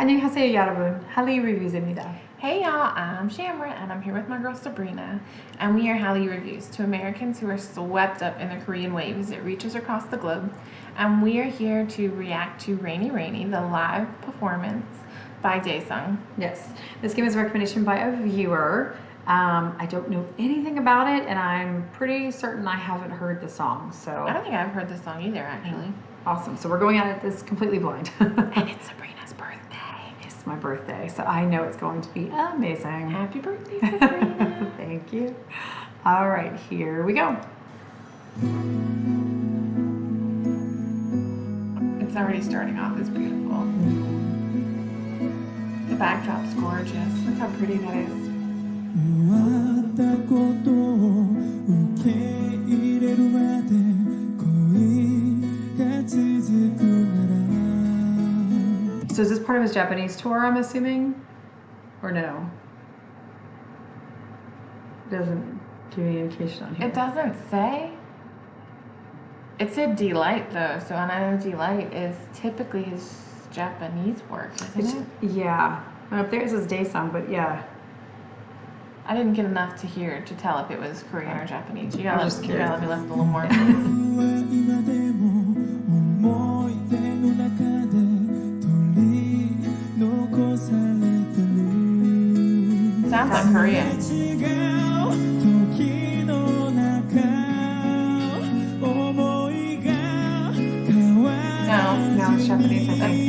안녕하세요 여러분. Hallyu Reviews입니다. Hey y'all, I'm Shamra and I'm here with my girl Sabrina, and we are Hallyu Reviews, two Americans who are swept up in the Korean wave as it reaches across the globe, and we are here to react to Rainy Rainy, the live performance by Daesung. Yes, this game is a recommendation by a viewer. I don't know anything about it, and I'm pretty certain I haven't heard the song. So I don't think I've heard this song either, actually. Awesome. So we're going at this completely blind. And it's Sabrina's birthday. It's my birthday, so I know it's going to be amazing. Happy birthday, Sabrina. Thank you. All right, here we go. It's already starting off as beautiful. The backdrop's gorgeous. Look how pretty that is. So is this part of his Japanese tour, I'm assuming? Or no? It doesn't give any indication on here. It doesn't say. It said D-Lite though, so I know D-Lite is typically his Japanese work, isn't it? Yeah. And up there it says Daesung, but yeah. I didn't get enough to hear to tell if it was Korean or Japanese. You I'm gotta, just you curious. gotta let me listen a little more. Sounds like Korean. No, it's Japanese, I think.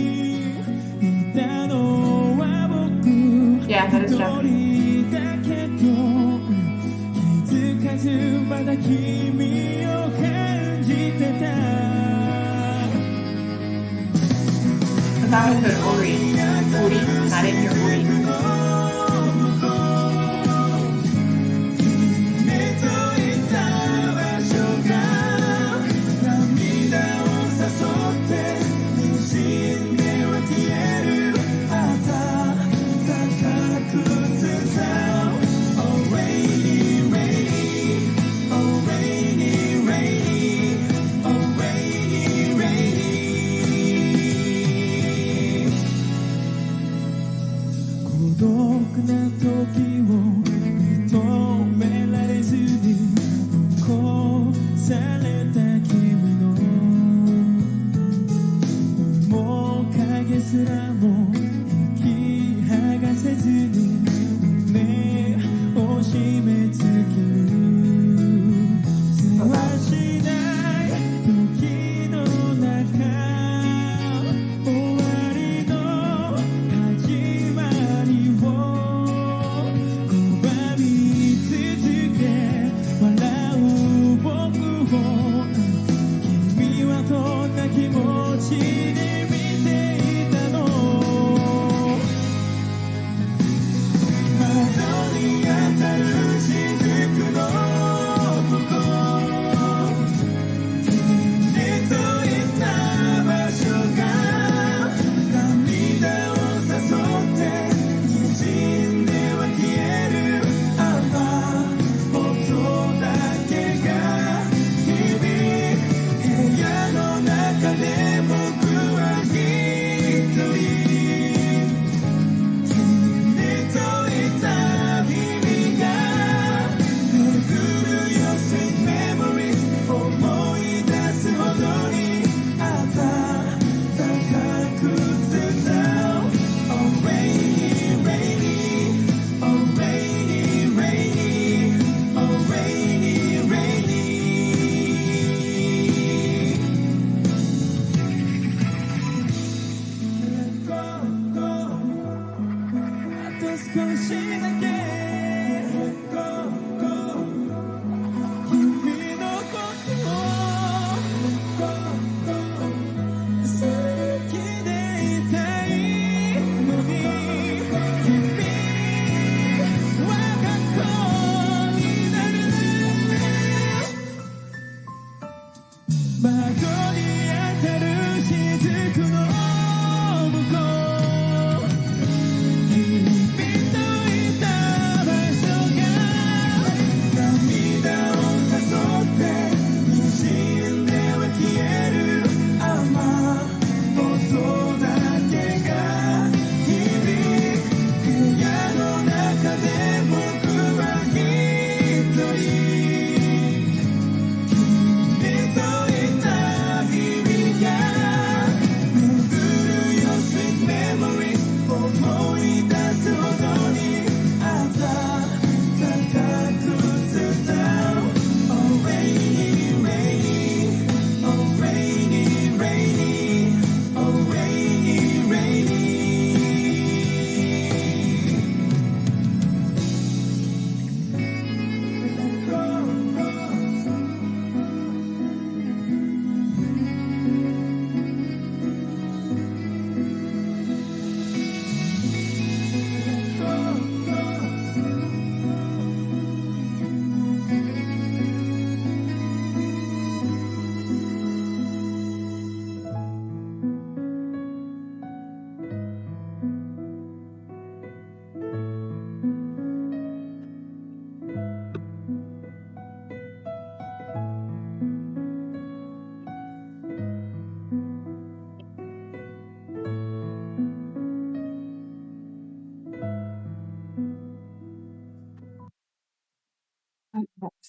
Yeah, that is Japanese. Because I would put Uri. Uri. I didn't hear Uri.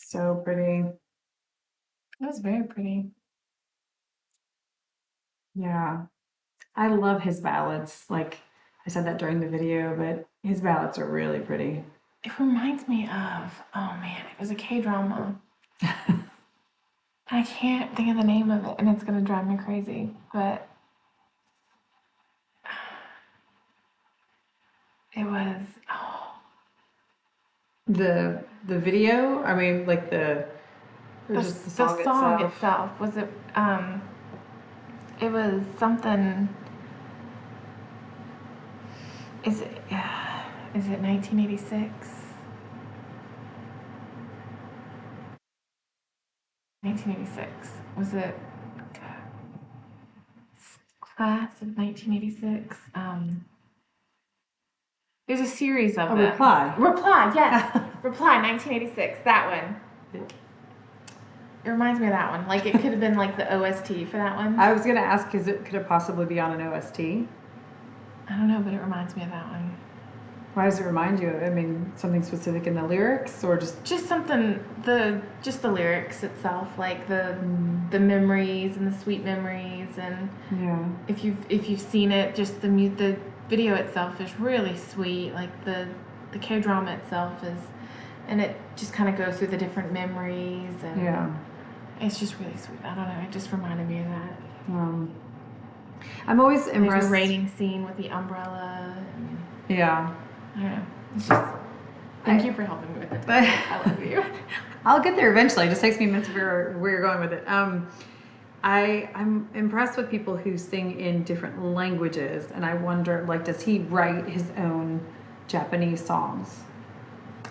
So pretty. It was very pretty. Yeah. I love his ballads. Like I said that during the video, but his ballads are really pretty. It reminds me of, oh man, it was a K-drama. I can't think of the name of it, and it's gonna drive me crazy. But it was, The video, I mean like or just the song itself. Was it? It was something. Is it? Is it 1986? 1986. Was it? Class of 1986. There's a series of them. Reply. Reply, yes. Reply, 1986. That one. It reminds me of that one. Like it could have been like the OST for that one. I was gonna ask, could it possibly be on an OST? I don't know, but it reminds me of that one. Why does it remind you? I mean, something specific in the lyrics, or just something the lyrics itself, like the memories and the sweet memories, and yeah. If you've seen it, just the video itself is really sweet. Like the K-drama itself is, and it just kind of goes through the different memories, and yeah. It's just really sweet. I don't know. It just reminded me of that. I'm always impressed. There's the raining scene with the umbrella. Yeah. I don't know. It's just. Thank you for helping me with it. I love you. I'll get there eventually. It just takes me a minute to figure out where you're going with it. I'm impressed with people who sing in different languages, and I wonder, like, does he write his own Japanese songs?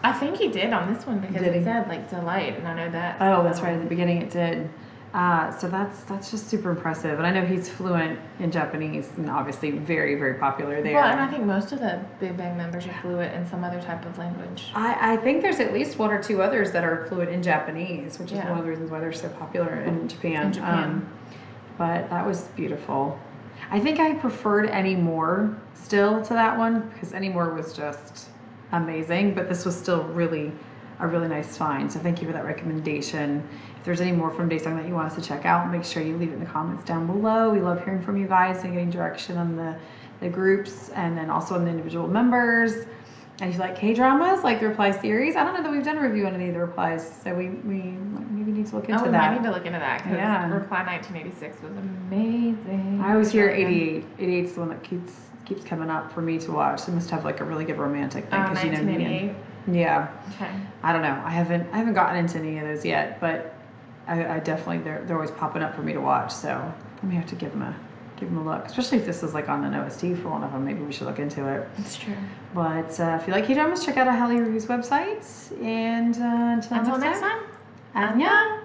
I think he did on this one because it said like D-Lite, and I know that. Oh, that's right. At the beginning, it did. So that's just super impressive, and I know he's fluent in Japanese, and obviously very, very popular there. Well, and I think most of the Big Bang members are fluent in some other type of language. I think there's at least one or two others that are fluent in Japanese, which is one of the reasons why they're so popular in Japan. But that was beautiful. I think I preferred Any More still to that one because Any More was just amazing, but this was still really a really nice find. So thank you for that recommendation. If there's any more from Daesung that you want us to check out, make sure you leave it in the comments down below. We love hearing from you guys and getting direction on the groups and then also on the individual members. And if you like K-dramas, like the Reply series, I don't know that we've done a review on any of the Replies, so we maybe need to look into that. We might need to look into that because Reply 1986 was amazing. I always hear 88. 88 is the one that keeps coming up for me to watch. It must have like a really good romantic thing. 1988. Yeah. Okay. I don't know. I haven't gotten into any of those yet, but I definitely they're always popping up for me to watch. So I may have to give them a look, especially if this is like on an OST for one of them. Maybe we should look into it. That's true. But if you like K-dramas, check out our Hallyu Reviews website. And until next time. Annyeong.